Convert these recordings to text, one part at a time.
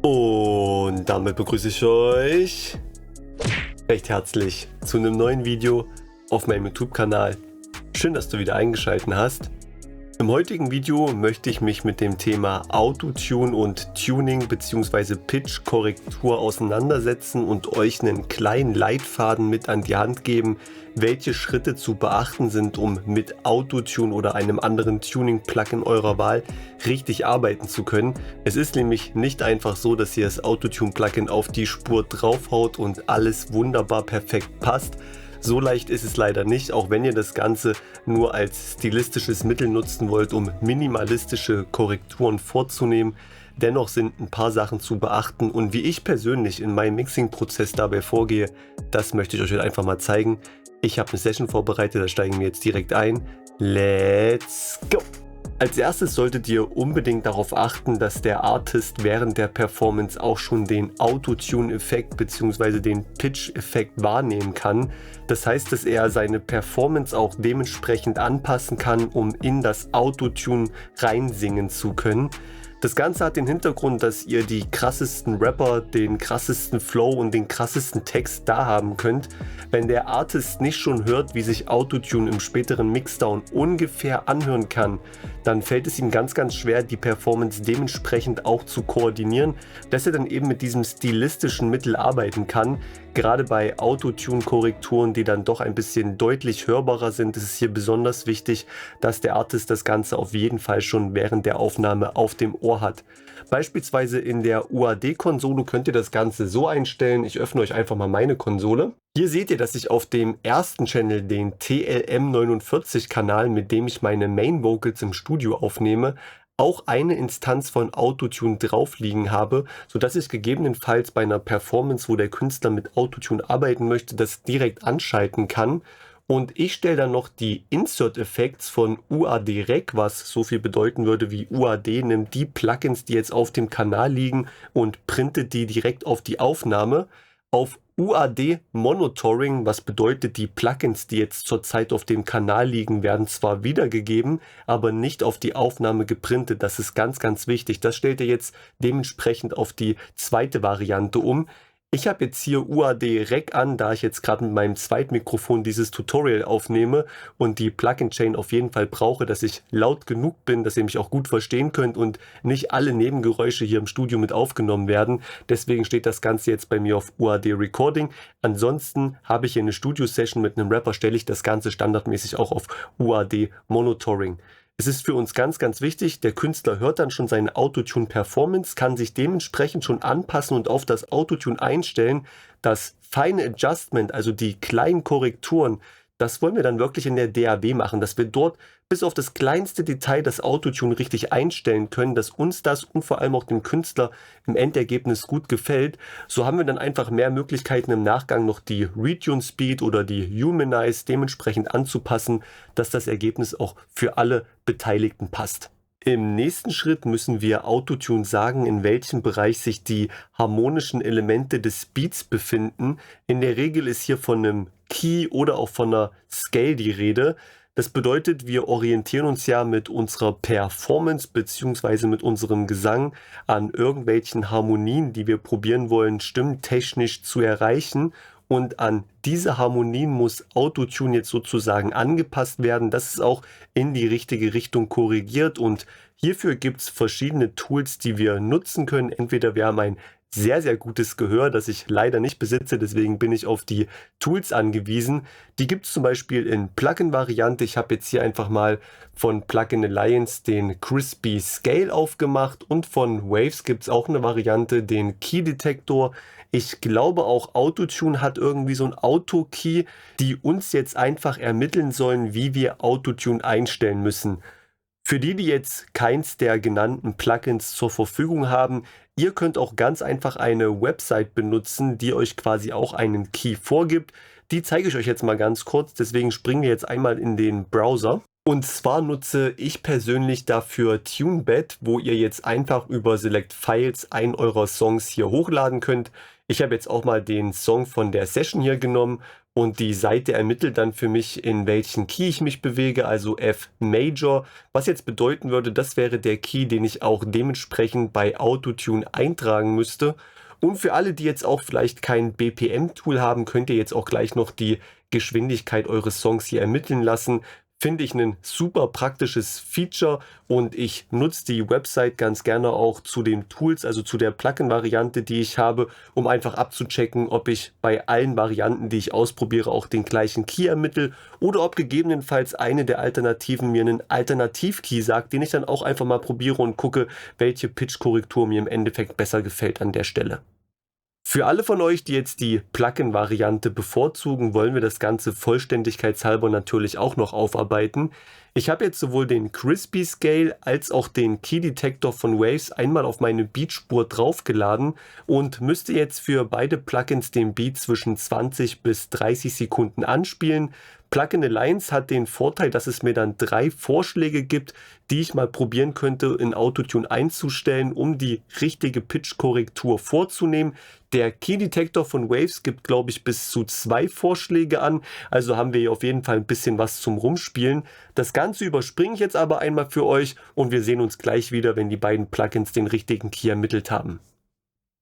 Und damit begrüße ich euch recht herzlich zu einem neuen Video auf meinem YouTube-Kanal. Schön, dass du wieder eingeschaltet hast. Im heutigen Video möchte ich mich mit dem Thema Autotune und Tuning bzw. Pitch-Korrektur auseinandersetzen und euch einen kleinen Leitfaden mit an die Hand geben, welche Schritte zu beachten sind, um mit Autotune oder einem anderen Tuning-Plugin eurer Wahl richtig arbeiten zu können. Es ist nämlich nicht einfach so, dass ihr das Autotune-Plugin auf die Spur draufhaut und alles wunderbar perfekt passt. So leicht ist es leider nicht, auch wenn ihr das Ganze nur als stilistisches Mittel nutzen wollt, um minimalistische Korrekturen vorzunehmen. Dennoch sind ein paar Sachen zu beachten und wie ich persönlich in meinem Mixing-Prozess dabei vorgehe, das möchte ich euch heute einfach mal zeigen. Ich habe eine Session vorbereitet, da steigen wir jetzt direkt ein. Let's go! Als erstes solltet ihr unbedingt darauf achten, dass der Artist während der Performance auch schon den Autotune-Effekt bzw. den Pitch-Effekt wahrnehmen kann. Das heißt, dass er seine Performance auch dementsprechend anpassen kann, um in das Autotune reinsingen zu können. Das Ganze hat den Hintergrund, dass ihr die krassesten Rapper, den krassesten Flow und den krassesten Text da haben könnt. Wenn der Artist nicht schon hört, wie sich Autotune im späteren Mixdown ungefähr anhören kann, dann fällt es ihm ganz schwer, die Performance dementsprechend auch zu koordinieren, dass er dann eben mit diesem stilistischen Mittel arbeiten kann. Gerade bei Autotune-Korrekturen, die dann doch ein bisschen deutlich hörbarer sind, ist es hier besonders wichtig, dass der Artist das Ganze auf jeden Fall schon während der Aufnahme auf dem Ohr hat. Beispielsweise in der UAD-Konsole könnt ihr das Ganze so einstellen. Ich öffne euch einfach mal meine Konsole. Hier seht ihr, dass ich auf dem ersten Channel, den TLM49-Kanal, mit dem ich meine Main Vocals im Studio aufnehme, auch eine Instanz von Autotune drauf liegen habe, sodass ich gegebenenfalls bei einer Performance, wo der Künstler mit Autotune arbeiten möchte, das direkt anschalten kann. Und ich stelle dann noch die Insert Effects von UAD Rec, was so viel bedeuten würde wie UAD nimmt die Plugins, die jetzt auf dem Kanal liegen und printet die direkt auf die Aufnahme, auf UAD Monitoring, was bedeutet, die Plugins, die jetzt zurzeit auf dem Kanal liegen, werden zwar wiedergegeben, aber nicht auf die Aufnahme geprintet. Das ist ganz wichtig. Das stellt ihr jetzt dementsprechend auf die zweite Variante um. Ich habe jetzt hier UAD Rec an, da ich jetzt gerade mit meinem Zweitmikrofon dieses Tutorial aufnehme und die Plugin-Chain auf jeden Fall brauche, dass ich laut genug bin, dass ihr mich auch gut verstehen könnt und nicht alle Nebengeräusche hier im Studio mit aufgenommen werden. Deswegen steht das Ganze jetzt bei mir auf UAD Recording. Ansonsten habe ich hier eine Studio-Session mit einem Rapper, stelle ich das Ganze standardmäßig auch auf UAD Monitoring. Es ist für uns ganz wichtig, der Künstler hört dann schon seine Autotune-Performance, kann sich dementsprechend schon anpassen und auf das Autotune einstellen. Das feine Adjustment, also die kleinen Korrekturen, das wollen wir dann wirklich in der DAW machen, dass wir dort bis auf das kleinste Detail das Autotune richtig einstellen können, dass uns das und vor allem auch dem Künstler im Endergebnis gut gefällt. So haben wir dann einfach mehr Möglichkeiten im Nachgang noch die Retune Speed oder die Humanize dementsprechend anzupassen, dass das Ergebnis auch für alle Beteiligten passt. Im nächsten Schritt müssen wir Autotune sagen, in welchem Bereich sich die harmonischen Elemente des Beats befinden. In der Regel ist hier von einem Key oder auch von einer Scale die Rede. Das bedeutet, wir orientieren uns ja mit unserer Performance bzw. mit unserem Gesang an irgendwelchen Harmonien, die wir probieren wollen, stimmtechnisch zu erreichen. Und an diese Harmonien muss Autotune jetzt sozusagen angepasst werden, dass es auch in die richtige Richtung korrigiert. Und hierfür gibt es verschiedene Tools, die wir nutzen können. Entweder wir haben ein sehr gutes Gehör, das ich leider nicht besitze, deswegen bin ich auf die Tools angewiesen. Die gibt es zum Beispiel in Plugin-Variante. Ich habe jetzt hier einfach mal von Plugin Alliance den Crispy Scale aufgemacht und von Waves gibt es auch eine Variante, den Key Detektor. Ich glaube auch Autotune hat irgendwie so ein Auto-Key, die uns jetzt einfach ermitteln sollen, wie wir Autotune einstellen müssen. Für die jetzt keins der genannten Plugins zur Verfügung haben, ihr könnt auch ganz einfach eine Website benutzen, die euch quasi auch einen Key vorgibt. Die zeige ich euch jetzt mal ganz kurz, deswegen springen wir jetzt einmal in den Browser. Und zwar nutze ich persönlich dafür TuneBed, wo ihr jetzt einfach über Select Files einen eurer Songs hier hochladen könnt. Ich habe jetzt auch mal den Song von der Session hier genommen und die Seite ermittelt dann für mich, in welchen Key ich mich bewege, also F Major. Was jetzt bedeuten würde, das wäre der Key, den ich auch dementsprechend bei Autotune eintragen müsste. Und für alle, die jetzt auch vielleicht kein BPM-Tool haben, könnt ihr jetzt auch gleich noch die Geschwindigkeit eures Songs hier ermitteln lassen. Finde ich ein super praktisches Feature und ich nutze die Website ganz gerne auch zu den Tools, also zu der Plugin-Variante, die ich habe, um einfach abzuchecken, ob ich bei allen Varianten, die ich ausprobiere, auch den gleichen Key ermittle oder ob gegebenenfalls eine der Alternativen mir einen Alternativ-Key sagt, den ich dann auch einfach mal probiere und gucke, welche Pitch-Korrektur mir im Endeffekt besser gefällt an der Stelle. Für alle von euch, die jetzt die Plugin-Variante bevorzugen, wollen wir das Ganze vollständigkeitshalber natürlich auch noch aufarbeiten. Ich habe jetzt sowohl den Crispy Scale als auch den Key Detector von Waves einmal auf meine Beatspur draufgeladen und müsste jetzt für beide Plugins den Beat zwischen 20 bis 30 Sekunden anspielen. Plugin Alliance hat den Vorteil, dass es mir dann 3 Vorschläge gibt, die ich mal probieren könnte in Autotune einzustellen, um die richtige Pitch-Korrektur vorzunehmen. Der Key Detector von Waves gibt, glaube ich, bis zu 2 Vorschläge an, also haben wir hier auf jeden Fall ein bisschen was zum Rumspielen. Das Ganze überspringe ich jetzt aber einmal für euch und wir sehen uns gleich wieder, wenn die beiden Plugins den richtigen Key ermittelt haben.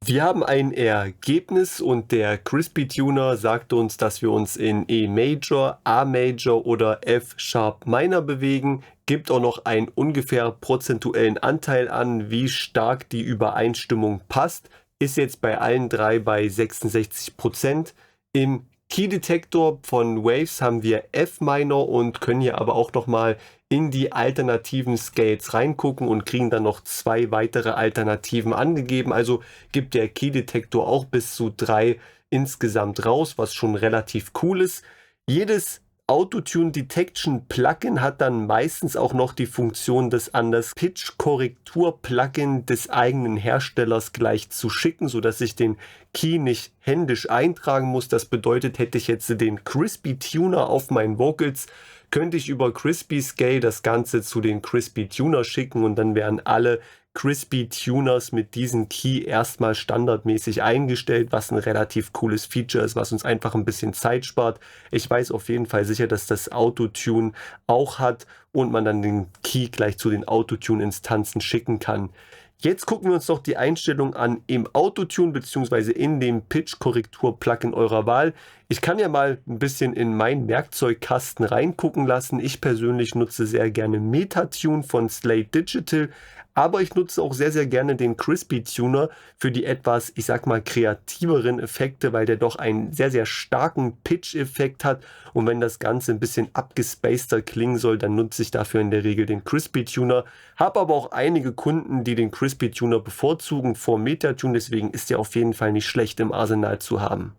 Wir haben ein Ergebnis und der Crispy Tuner sagt uns, dass wir uns in E Major, A Major oder F Sharp Minor bewegen, gibt auch noch einen ungefähr prozentuellen Anteil an, wie stark die Übereinstimmung passt, ist jetzt bei allen 3 bei 66%. Im Key Detector von Waves haben wir F Minor und können hier aber auch nochmal in die alternativen Scales reingucken und kriegen dann noch 2 weitere Alternativen angegeben. Also gibt der Key Detector auch bis zu 3 insgesamt raus, was schon relativ cool ist. Jedes Autotune Detection Plugin hat dann meistens auch noch die Funktion, das an das Pitch Korrektur Plugin des eigenen Herstellers gleich zu schicken, sodass ich den Key nicht händisch eintragen muss. Das bedeutet, hätte ich jetzt den Crispy Tuner auf meinen Vocals, könnte ich über Crispy Scale das Ganze zu den Crispy Tuner schicken und dann wären alle Crispy Tuners mit diesem Key erstmal standardmäßig eingestellt, was ein relativ cooles Feature ist, was uns einfach ein bisschen Zeit spart. Ich weiß auf jeden Fall sicher, dass das Autotune auch hat und man dann den Key gleich zu den Autotune-Instanzen schicken kann. Jetzt gucken wir uns doch die Einstellung an im Autotune bzw. in dem Pitch-Korrektur-Plugin eurer Wahl. Ich kann ja mal ein bisschen in meinen Werkzeugkasten reingucken lassen. Ich persönlich nutze sehr gerne Metatune von Slate Digital, aber ich nutze auch sehr, sehr gerne den Crispy Tuner für die etwas, ich sag mal, kreativeren Effekte, weil der doch einen sehr, sehr starken Pitch-Effekt hat. Und wenn das Ganze ein bisschen abgespaceder klingen soll, dann nutze ich dafür in der Regel den Crispy Tuner. Habe aber auch einige Kunden, die den Crispy Tuner bevorzugen vor Metatune, deswegen ist der auf jeden Fall nicht schlecht im Arsenal zu haben.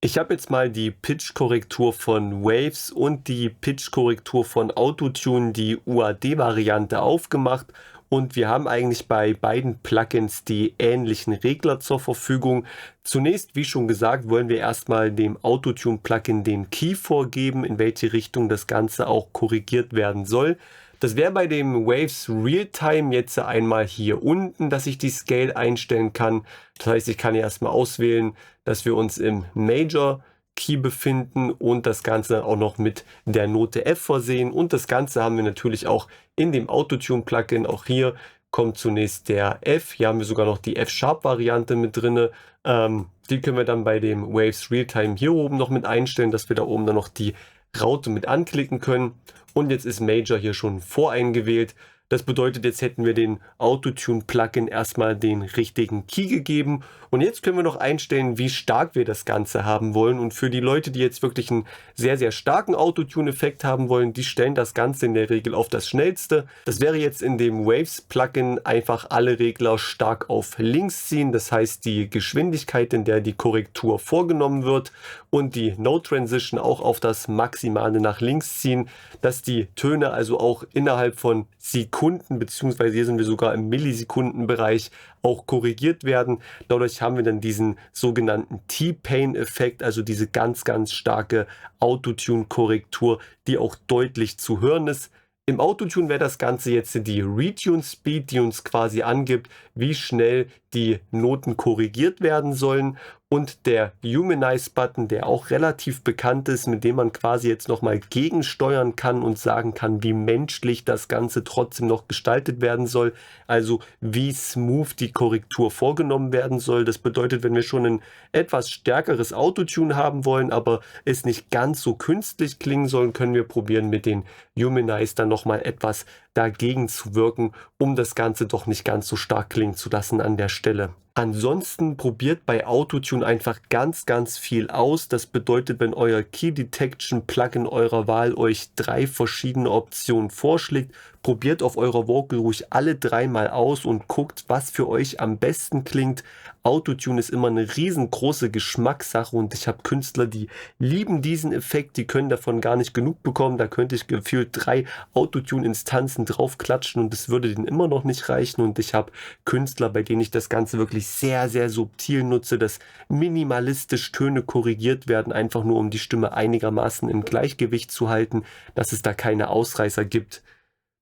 Ich habe jetzt mal die Pitch-Korrektur von Waves und die Pitch-Korrektur von Autotune, die UAD-Variante, aufgemacht. Und wir haben eigentlich bei beiden Plugins die ähnlichen Regler zur Verfügung. Zunächst, wie schon gesagt, wollen wir erstmal dem Autotune-Plugin den Key vorgeben, in welche Richtung das Ganze auch korrigiert werden soll. Das wäre bei dem Waves Realtime jetzt einmal hier unten, dass ich die Scale einstellen kann. Das heißt, ich kann hier erstmal auswählen, dass wir uns im Major Key befinden und das Ganze auch noch mit der Note F versehen. Und das Ganze haben wir natürlich auch in dem Autotune-Plugin. Auch hier kommt zunächst der F. Hier haben wir sogar noch die F-Sharp-Variante mit drin. Die können wir dann bei dem Waves Realtime hier oben noch mit einstellen, dass wir da oben dann noch die Raute mit anklicken können. Und jetzt ist Major hier schon voreingewählt. Das bedeutet, jetzt hätten wir den Autotune-Plugin erstmal den richtigen Key gegeben. Und jetzt können wir noch einstellen, wie stark wir das Ganze haben wollen. Und für die Leute, die jetzt wirklich einen sehr, sehr starken Autotune-Effekt haben wollen, die stellen das Ganze in der Regel auf das Schnellste. Das wäre jetzt in dem Waves-Plugin einfach alle Regler stark auf links ziehen. Das heißt, die Geschwindigkeit, in der die Korrektur vorgenommen wird, und die No-Transition auch auf das Maximale nach links ziehen, dass die Töne also auch innerhalb von Sekunden, beziehungsweise hier sind wir sogar im Millisekundenbereich, auch korrigiert werden. Dadurch haben wir dann diesen sogenannten T-Pain-Effekt, also diese ganz, ganz starke Autotune-Korrektur, die auch deutlich zu hören ist. Im Autotune wäre das Ganze jetzt die Retune Speed, die uns quasi angibt, wie schnell die Noten korrigiert werden sollen, und der Humanize-Button, der auch relativ bekannt ist, mit dem man quasi jetzt nochmal gegensteuern kann und sagen kann, wie menschlich das Ganze trotzdem noch gestaltet werden soll, also wie smooth die Korrektur vorgenommen werden soll. Das bedeutet, wenn wir schon ein etwas stärkeres Autotune haben wollen, aber es nicht ganz so künstlich klingen soll, können wir probieren, mit den Humanize dann nochmal etwas dagegen zu wirken, um das Ganze doch nicht ganz so stark klingen zu lassen an der Stelle. Ansonsten probiert bei Autotune einfach ganz viel aus. Das bedeutet, wenn euer Key Detection Plugin eurer Wahl euch 3 verschiedene Optionen vorschlägt, probiert auf eurer Vocal ruhig alle 3 mal aus und guckt, was für euch am besten klingt. Autotune ist immer eine riesengroße Geschmackssache und ich habe Künstler, die lieben diesen Effekt, die können davon gar nicht genug bekommen. Da könnte ich gefühlt 3 Autotune-Instanzen draufklatschen und es würde denen immer noch nicht reichen. Und ich habe Künstler, bei denen ich das Ganze wirklich sehr subtil nutze, dass minimalistisch Töne korrigiert werden, einfach nur um die Stimme einigermaßen im Gleichgewicht zu halten, dass es da keine Ausreißer gibt.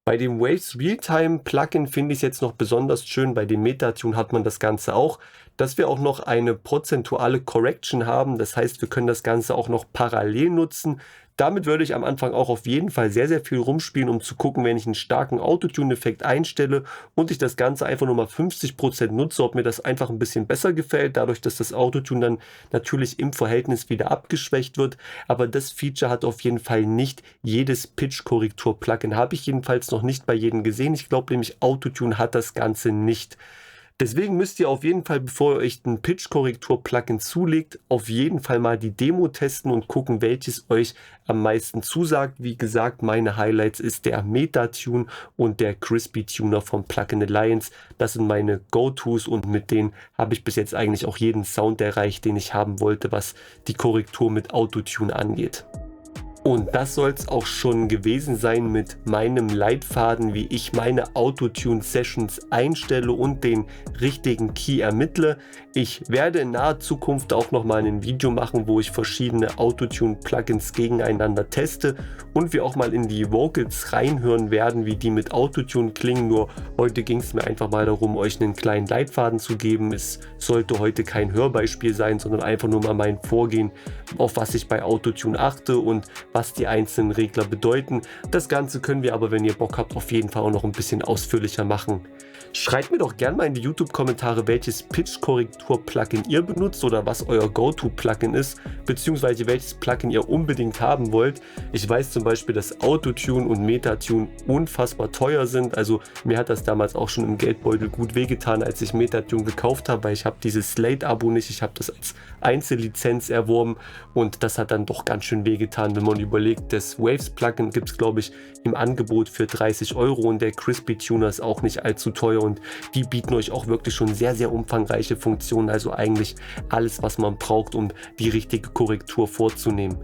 Bei dem Waves Realtime Plugin finde ich es jetzt noch besonders schön, bei dem Metatune hat man das Ganze auch, dass wir auch noch eine prozentuale Correction haben. Das heißt, wir können das Ganze auch noch parallel nutzen. Damit würde ich am Anfang auch auf jeden Fall sehr viel rumspielen, um zu gucken, wenn ich einen starken Autotune-Effekt einstelle und ich das Ganze einfach nur mal 50% nutze, ob mir das einfach ein bisschen besser gefällt, dadurch, dass das Autotune dann natürlich im Verhältnis wieder abgeschwächt wird. Aber das Feature hat auf jeden Fall nicht jedes Pitch-Korrektur-Plugin. Habe ich jedenfalls noch nicht bei jedem gesehen. Ich glaube nämlich, Autotune hat das Ganze nicht. Deswegen müsst ihr auf jeden Fall, bevor ihr euch ein Pitch-Korrektur-Plugin zulegt, auf jeden Fall mal die Demo testen und gucken, welches euch am meisten zusagt. Wie gesagt, meine Highlights ist der Metatune und der Crispy Tuner vom Plugin Alliance. Das sind meine Go-Tos und mit denen habe ich bis jetzt eigentlich auch jeden Sound erreicht, den ich haben wollte, was die Korrektur mit Autotune angeht. Und das soll es auch schon gewesen sein mit meinem Leitfaden, wie ich meine Autotune-Sessions einstelle und den richtigen Key ermittle. Ich werde in naher Zukunft auch nochmal ein Video machen, wo ich verschiedene Autotune-Plugins gegeneinander teste und wir auch mal in die Vocals reinhören werden, wie die mit Autotune klingen. Nur heute ging es mir einfach mal darum, euch einen kleinen Leitfaden zu geben. Es sollte heute kein Hörbeispiel sein, sondern einfach nur mal mein Vorgehen, auf was ich bei Autotune achte und was die einzelnen Regler bedeuten. Das Ganze können wir aber, wenn ihr Bock habt, auf jeden Fall auch noch ein bisschen ausführlicher machen. Schreibt mir doch gerne mal in die YouTube-Kommentare, welches Pitch-Korrektur-Plugin ihr benutzt oder was euer Go-To-Plugin ist, beziehungsweise welches Plugin ihr unbedingt haben wollt. Ich weiß zum Beispiel, dass Autotune und Metatune unfassbar teuer sind. Also mir hat das damals auch schon im Geldbeutel gut wehgetan, als ich Metatune gekauft habe, weil ich habe dieses Slate-Abo nicht. Ich habe das als Einzellizenz erworben und das hat dann doch ganz schön wehgetan, wenn man überlegt, das Waves-Plugin gibt es, glaube ich, im Angebot für 30 € und der Crispy Tuner ist auch nicht allzu teuer und die bieten euch auch wirklich schon sehr umfangreiche Funktionen, also eigentlich alles, was man braucht, um die richtige Korrektur vorzunehmen.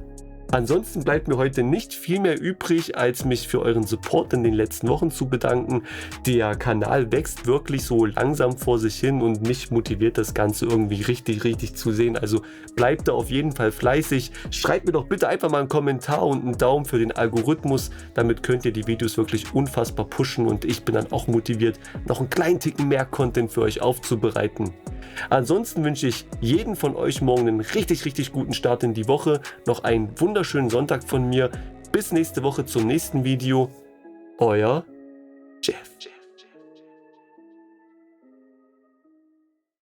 Ansonsten bleibt mir heute nicht viel mehr übrig, als mich für euren Support in den letzten Wochen zu bedanken. Der Kanal wächst wirklich so langsam vor sich hin und mich motiviert das Ganze irgendwie richtig zu sehen. Also bleibt da auf jeden Fall fleißig. Schreibt mir doch bitte einfach mal einen Kommentar und einen Daumen für den Algorithmus. Damit könnt ihr die Videos wirklich unfassbar pushen und ich bin dann auch motiviert, noch einen kleinen Ticken mehr Content für euch aufzubereiten. Ansonsten wünsche ich jedem von euch morgen einen richtig guten Start in die Woche. Noch einen wunderschönen Sonntag von mir. Bis nächste Woche zum nächsten Video. Euer Jeff.